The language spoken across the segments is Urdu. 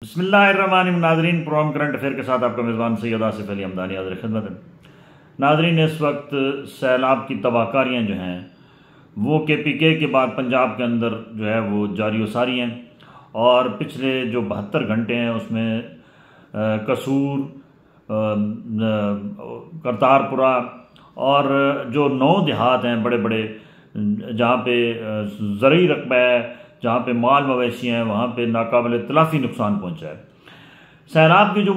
بسم اللہ الرحمن الرحیم ناظرین، پروگرام کرنٹ افیئر کے ساتھ آپ کا میزبان سید آصف علی حمدانی حاضر خدمت ہے۔ ناظرین، اس وقت سیلاب کی تباہ کاریاں جو ہیں وہ KPK کے بعد پنجاب کے اندر جو ہے وہ جاری و ساری ہیں، اور پچھلے جو 72 گھنٹے ہیں اس میں قصور، کرتارپورہ اور جو 9 دیہات ہیں بڑے بڑے جہاں پہ زرعی رقبہ ہے، جہاں پہ مال مویشی ہیں، وہاں پہ ناقابل تلافی نقصان پہنچا ہے۔ سیلاب کے جو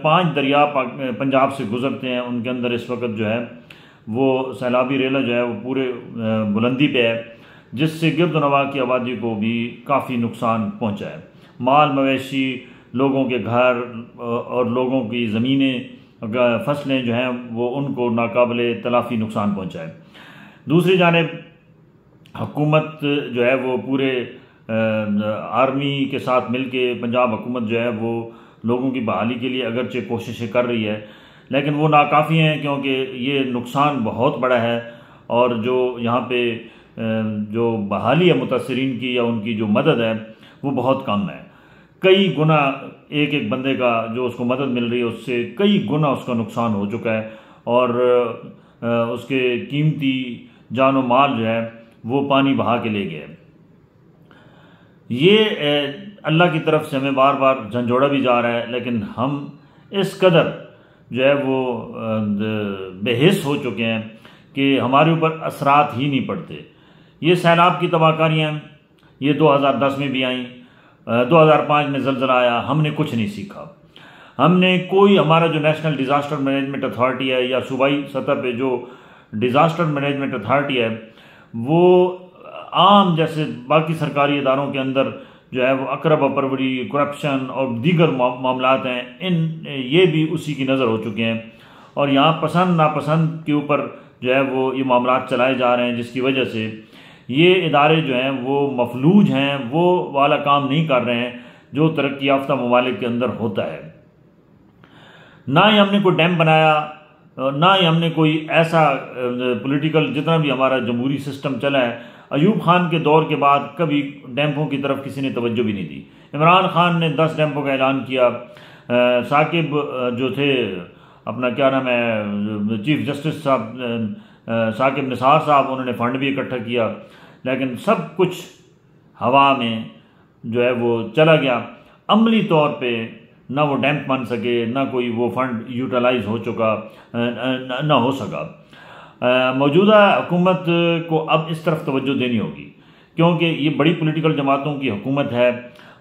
5 دریا پنجاب سے گزرتے ہیں ان کے اندر اس وقت جو ہے وہ سیلابی ریلا جو ہے وہ پورے بلندی پہ ہے، جس سے گرد و نواح کی آبادی کو بھی کافی نقصان پہنچا ہے۔ مال مویشی، لوگوں کے گھر اور لوگوں کی زمینیں، فصلیں جو ہیں وہ ان کو ناقابل تلافی نقصان پہنچا ہے۔ دوسری جانب حکومت جو ہے وہ پورے آرمی کے ساتھ مل کے پنجاب حکومت جو ہے وہ لوگوں کی بحالی کے لیے اگرچہ کوششیں کر رہی ہے، لیکن وہ ناکافی ہیں کیونکہ یہ نقصان بہت بڑا ہے، اور جو یہاں پہ جو بحالی ہے متاثرین کی یا ان کی جو مدد ہے وہ بہت کم ہے۔ کئی گنا ایک بندے کا جو اس کو مدد مل رہی ہے اس سے کئی گنا اس کا نقصان ہو چکا ہے، اور اس کے قیمتی جان و مال جو ہے وہ پانی بہا کے لے گئے۔ یہ اللہ کی طرف سے ہمیں بار بار جھنجھوڑا بھی جا رہا ہے، لیکن ہم اس قدر جو ہے وہ بے حس ہو چکے ہیں کہ ہمارے اوپر اثرات ہی نہیں پڑتے۔ یہ سیلاب کی تباہ کاریاں یہ 2010 میں بھی آئیں، 2005 میں زلزلہ آیا، ہم نے کچھ نہیں سیکھا۔ ہم نے کوئی، ہمارا جو نیشنل ڈیزاسٹر مینجمنٹ اتھارٹی ہے یا صوبائی سطح پہ جو ڈیزاسٹر مینجمنٹ اتھارٹی ہے، وہ عام جیسے باقی سرکاری اداروں کے اندر جو ہے وہ اقرب و پروری، کرپشن اور دیگر معاملات ہیں، یہ بھی اسی کی نظر ہو چکے ہیں، اور یہاں پسند ناپسند کے اوپر جو ہے وہ یہ معاملات چلائے جا رہے ہیں، جس کی وجہ سے یہ ادارے جو ہیں وہ مفلوج ہیں، وہ والا کام نہیں کر رہے ہیں جو ترقی یافتہ ممالک کے اندر ہوتا ہے۔ نہ ہی ہم نے کوئی ڈیم بنایا، نہ ہی ہم نے کوئی ایسا پولیٹیکل، جتنا بھی ہمارا جمہوری سسٹم چلا ہے، ایوب خان کے دور کے بعد کبھی ڈیمپوں کی طرف کسی نے توجہ بھی نہیں دی۔ عمران خان نے 10 ڈیمپوں کا اعلان کیا، ثاقب جو تھے اپنا کیا نام ہے چیف جسٹس صاحب ثاقب نثار صاحب، انہوں نے فنڈ بھی اکٹھا کیا، لیکن سب کچھ ہوا میں جو ہے وہ چلا گیا۔ عملی طور پہ نہ وہ ڈیمپ بن سکے، نہ کوئی وہ فنڈ یوٹیلائز ہو چکا، نہ ہو سکا۔ موجودہ حکومت کو اب اس طرف توجہ دینی ہوگی، کیونکہ یہ بڑی پولیٹیکل جماعتوں کی حکومت ہے،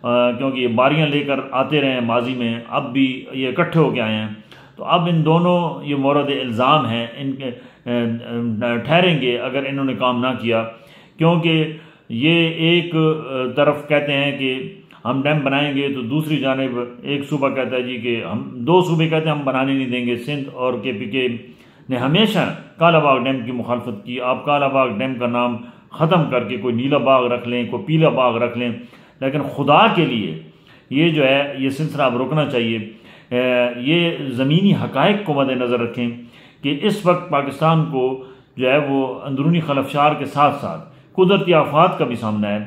کیونکہ یہ باریاں لے کر آتے رہے ہیں ماضی میں، اب بھی یہ اکٹھے ہو کے آئے ہیں، تو اب ان دونوں یہ مورد الزام ہیں، ان کے ٹھہریں گے اگر انہوں نے کام نہ کیا، کیونکہ یہ ایک طرف کہتے ہیں کہ ہم ڈیم بنائیں گے، تو دوسری جانب ایک صوبہ کہتا ہے جی کہ ہم، 2 صوبے کہتے ہیں ہم بنانے نہیں دیں گے۔ سندھ اور KPK نے ہمیشہ کالا باغ ڈیم کی مخالفت کی۔ آپ کالا باغ ڈیم کا نام ختم کر کے کوئی نیلا باغ رکھ لیں، کوئی پیلا باغ رکھ لیں، لیکن خدا کے لیے یہ جو ہے یہ سلسلہ اب رکنا چاہیے۔ یہ زمینی حقائق کو مد نظر رکھیں کہ اس وقت پاکستان کو جو ہے وہ اندرونی خلفشار کے ساتھ ساتھ قدرتی آفات کا بھی سامنا ہے،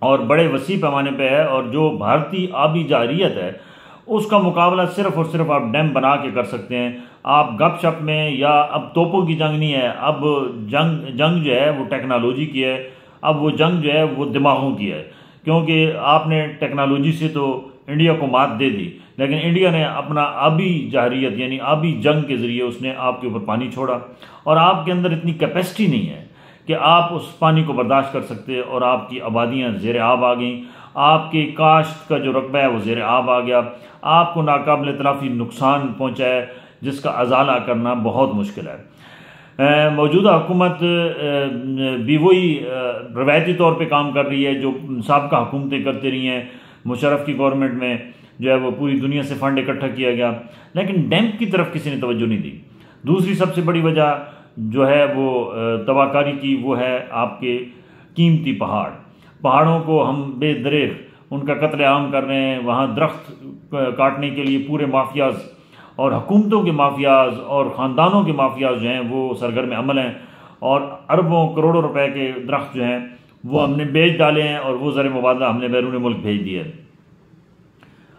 اور بڑے وسیع پیمانے پہ ہے، اور جو بھارتی آبی جارحیت ہے اس کا مقابلہ صرف اور صرف آپ ڈیم بنا کے کر سکتے ہیں۔ آپ گپ شپ میں، یا اب توپوں کی جنگ نہیں ہے، اب جنگ جو ہے وہ ٹیکنالوجی کی ہے، اب وہ جنگ جو ہے وہ دماغوں کی ہے، کیونکہ آپ نے ٹیکنالوجی سے تو انڈیا کو مات دے دی، لیکن انڈیا نے اپنا آبی جارحیت یعنی آبی جنگ کے ذریعے اس نے آپ کے اوپر پانی چھوڑا، اور آپ کے اندر اتنی کیپیسٹی نہیں ہے کہ آپ اس پانی کو برداشت کر سکتے، اور آپ کی آبادیاں زیر آب آ گئیں، آپ کی کاشت کا جو رقبہ ہے وہ زیر آب آ گیا، آپ کو ناقابل تلافی نقصان پہنچا ہے جس کا ازالہ کرنا بہت مشکل ہے۔ موجودہ حکومت بھی وہی روایتی طور پہ کام کر رہی ہے جو سابقہ حکومتیں کرتی رہی ہیں۔ مشرف کی گورنمنٹ میں جو ہے وہ پوری دنیا سے فنڈ اکٹھا کیا گیا، لیکن ڈیمپ کی طرف کسی نے توجہ نہیں دی۔ دوسری سب سے بڑی وجہ جو ہے وہ تباہ کاری کی وہ ہے آپ کے قیمتی پہاڑوں کو ہم بے دریغ ان کا قتل عام کر رہے ہیں۔ وہاں درخت کاٹنے کے لیے پورے مافیاز اور حکومتوں کے مافیاز اور خاندانوں کے مافیاز جو ہیں وہ سرگرم عمل ہیں، اور اربوں کروڑوں روپے کے درخت جو ہیں وہ ہم نے بیچ ڈالے ہیں، اور وہ زر مبادلہ ہم نے بیرون ملک بھیج دیے۔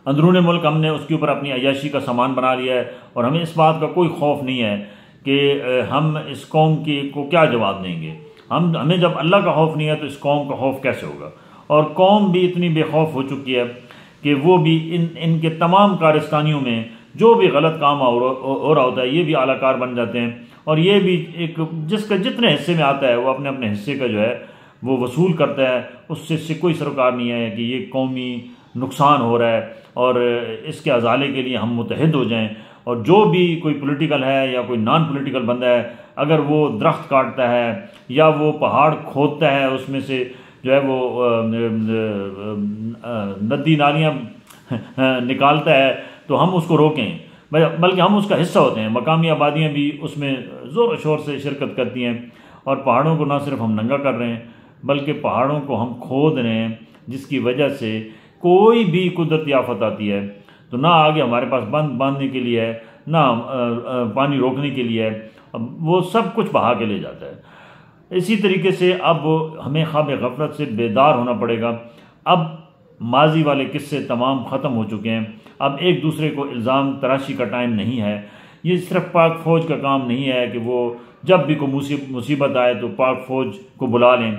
اندرون ملک ہم نے اس کے اوپر اپنی عیاشی کا سامان بنا لیا ہے، اور ہمیں اس بات کا کوئی خوف نہیں ہے کہ ہم اس قوم کو کیا جواب دیں گے۔ ہمیں جب اللہ کا خوف نہیں ہے تو اس قوم کا خوف کیسے ہوگا؟ اور قوم بھی اتنی بے خوف ہو چکی ہے کہ وہ بھی ان کے تمام کارستانیوں میں جو بھی غلط کام ہو رہا ہوتا ہے یہ بھی اعلی کار بن جاتے ہیں، اور یہ بھی ایک جس کا جتنے حصے میں آتا ہے وہ اپنے اپنے حصے کا جو ہے وہ وصول کرتا ہے، اس سے کوئی سروکار نہیں ہے کہ یہ قومی نقصان ہو رہا ہے اور اس کے ازالے کے لیے ہم متحد ہو جائیں۔ اور جو بھی کوئی پولیٹیکل ہے یا کوئی نان پولیٹیکل بندہ ہے، اگر وہ درخت کاٹتا ہے یا وہ پہاڑ کھودتا ہے، اس میں سے جو ہے وہ ندی نالیاں نکالتا ہے، تو ہم اس کو روکیں، بلکہ ہم اس کا حصہ ہوتے ہیں۔ مقامی آبادیاں بھی اس میں زور و شور سے شرکت کرتی ہیں، اور پہاڑوں کو نہ صرف ہم ننگا کر رہے ہیں بلکہ پہاڑوں کو ہم کھود رہے ہیں، جس کی وجہ سے کوئی بھی قدرتی آفت آتی ہے تو نہ آگے ہمارے پاس باندھنے کے لیے ہے، نہ پانی روکنے کے لیے ہے، وہ سب کچھ بہا کے لے جاتا ہے۔ اسی طریقے سے اب ہمیں خواب غفلت سے بیدار ہونا پڑے گا۔ اب ماضی والے قصے تمام ختم ہو چکے ہیں، اب ایک دوسرے کو الزام تراشی کا ٹائم نہیں ہے۔ یہ صرف پاک فوج کا کام نہیں ہے کہ وہ جب بھی کوئی مصیبت آئے تو پاک فوج کو بلا لیں،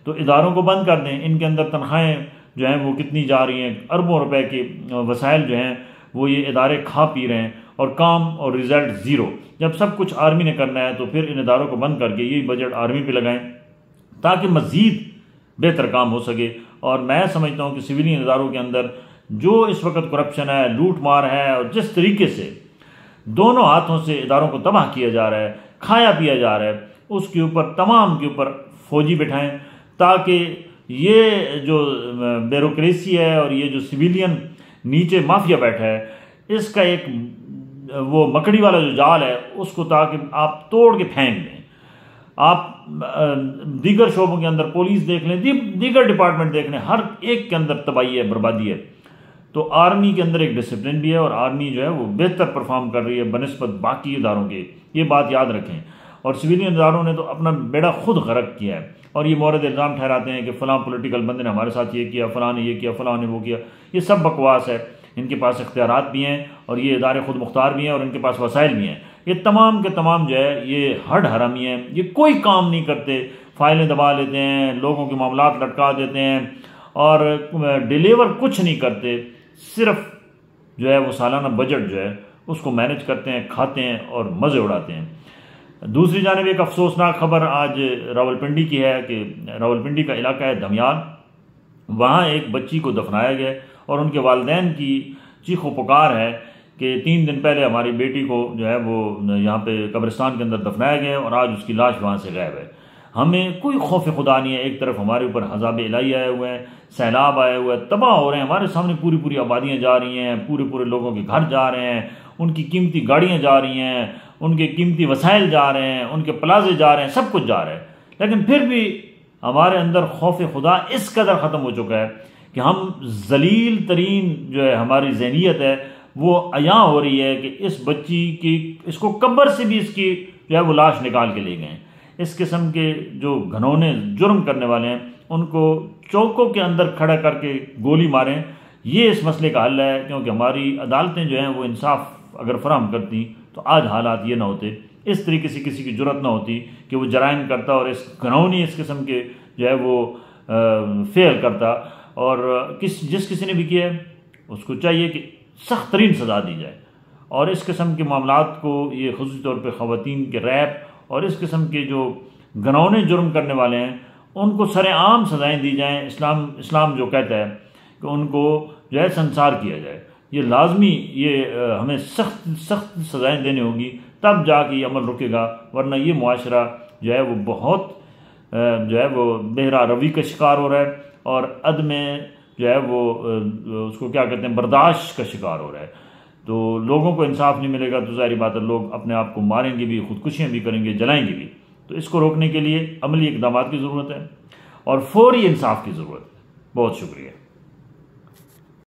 تو اداروں کو بند کر دیں۔ ان کے اندر تنخواہیں جو ہیں وہ کتنی جا رہی ہیں، اربوں روپے کے وسائل جو ہیں وہ یہ ادارے کھا پی رہے ہیں، اور کام اور رزلٹ زیرو۔ جب سب کچھ آرمی نے کرنا ہے تو پھر ان اداروں کو بند کر کے یہی بجٹ آرمی پہ لگائیں تاکہ مزید بہتر کام ہو سکے۔ اور میں سمجھتا ہوں کہ سویلین اداروں کے اندر جو اس وقت کرپشن ہے، لوٹ مار ہے، اور جس طریقے سے دونوں ہاتھوں سے اداروں کو تباہ کیا جا رہا ہے، کھایا پیا جا رہا ہے، اس کے اوپر تمام کے اوپر فوجی بٹھائیں تاکہ یہ جو بیوروکریسی ہے اور یہ جو سویلین نیچے مافیا بیٹھا ہے، اس کا ایک وہ مکڑی والا جو جال ہے اس کو تاکہ آپ توڑ کے پھینک دیں۔ آپ دیگر شعبوں کے اندر پولیس دیکھ لیں، دیگر ڈپارٹمنٹ دیکھ لیں، ہر ایک کے اندر تباہی ہے، بربادی ہے۔ تو آرمی کے اندر ایک ڈسپلن بھی ہے، اور آرمی جو ہے وہ بہتر پرفارم کر رہی ہے بنسبت باقی اداروں کے، یہ بات یاد رکھیں۔ اور سویلین اداروں نے تو اپنا بیڑا خود غرق کیا ہے، اور یہ مورد الزام ٹھہراتے ہیں کہ فلاں پولیٹیکل بندے نے ہمارے ساتھ یہ کیا، فلاں نے یہ کیا، فلاں نے وہ کیا۔ یہ سب بکواس ہے۔ ان کے پاس اختیارات بھی ہیں اور یہ ادارے خود مختار بھی ہیں، اور ان کے پاس وسائل بھی ہیں۔ یہ تمام کے تمام جو ہے یہ ہڈ حرامی ہیں، یہ کوئی کام نہیں کرتے، فائلیں دبا لیتے ہیں، لوگوں کے معاملات لٹکا دیتے ہیں، اور ڈیلیور کچھ نہیں کرتے، صرف جو ہے وہ سالانہ بجٹ جو ہے اس کو مینج کرتے ہیں، کھاتے ہیں اور مزے اڑاتے ہیں۔ دوسری جانب ایک افسوسناک خبر آج راولپنڈی کی ہے کہ راولپنڈی کا علاقہ ہے دھمیال، وہاں ایک بچی کو دفنایا گیا، اور ان کے والدین کی چیخ و پکار ہے کہ 3 دن پہلے ہماری بیٹی کو جو ہے وہ یہاں پہ قبرستان کے اندر دفنایا گیا، اور آج اس کی لاش وہاں سے غائب ہے۔ ہمیں کوئی خوف خدا نہیں ہے۔ ایک طرف ہمارے اوپر عذاب الہی آئے ہوئے ہیں، سیلاب آئے ہوئے ہیں، تباہ ہو رہے ہیں، ہمارے سامنے پوری آبادیاں جا رہی ہیں، پورے لوگوں کے گھر جا رہے ہیں، ان کی قیمتی گاڑیاں جا رہی ہیں، ان کے قیمتی وسائل جا رہے ہیں، ان کے پلازے جا رہے ہیں، سب کچھ جا رہا ہے، لیکن پھر بھی ہمارے اندر خوف خدا اس قدر ختم ہو چکا ہے کہ ہم ذلیل ترین جو ہے ہماری ذہنیت ہے وہ عیاں ہو رہی ہے کہ اس بچی کی، اس کو قبر سے بھی اس کی جو ہے وہ لاش نکال کے لے گئے۔ اس قسم کے جو گھنونے جرم کرنے والے ہیں ان کو چوکوں کے اندر کھڑا کر کے گولی ماریں، یہ اس مسئلے کا حل ہے، کیونکہ ہماری عدالتیں جو ہیں وہ انصاف اگر فراہم کرتی تو آج حالات یہ نہ ہوتے، اس طریقے سے کسی کی جرت نہ ہوتی کہ وہ جرائم کرتا اور اس گھنونی اس قسم کے جو ہے وہ فعل کرتا، اور جس کسی نے بھی کیا ہے اس کو چاہیے کہ سخت ترین سزا دی جائے۔ اور اس قسم کے معاملات کو، یہ خصوصی طور پہ خواتین کے ریپ اور اس قسم کے جو گھنونے جرم کرنے والے ہیں ان کو سر عام سزائیں دی جائیں۔ اسلام جو کہتا ہے کہ ان کو جو ہے سنسار کیا جائے، یہ لازمی، یہ ہمیں سخت سزائیں دینی ہوں گی، تب جا کے یہ عمل رکے گا، ورنہ یہ معاشرہ جو ہے وہ بہت جو ہے وہ بہرا روی کا شکار ہو رہا ہے، اور عدم جو ہے وہ اس کو کیا کہتے ہیں برداشت کا شکار ہو رہا ہے۔ تو لوگوں کو انصاف نہیں ملے گا تو ظاہری بات ہے لوگ اپنے آپ کو ماریں گے بھی، خودکشیاں بھی کریں گے، جلائیں گے بھی۔ تو اس کو روکنے کے لیے عملی اقدامات کی ضرورت ہے اور فوری انصاف کی ضرورت ہے۔ بہت شکریہ۔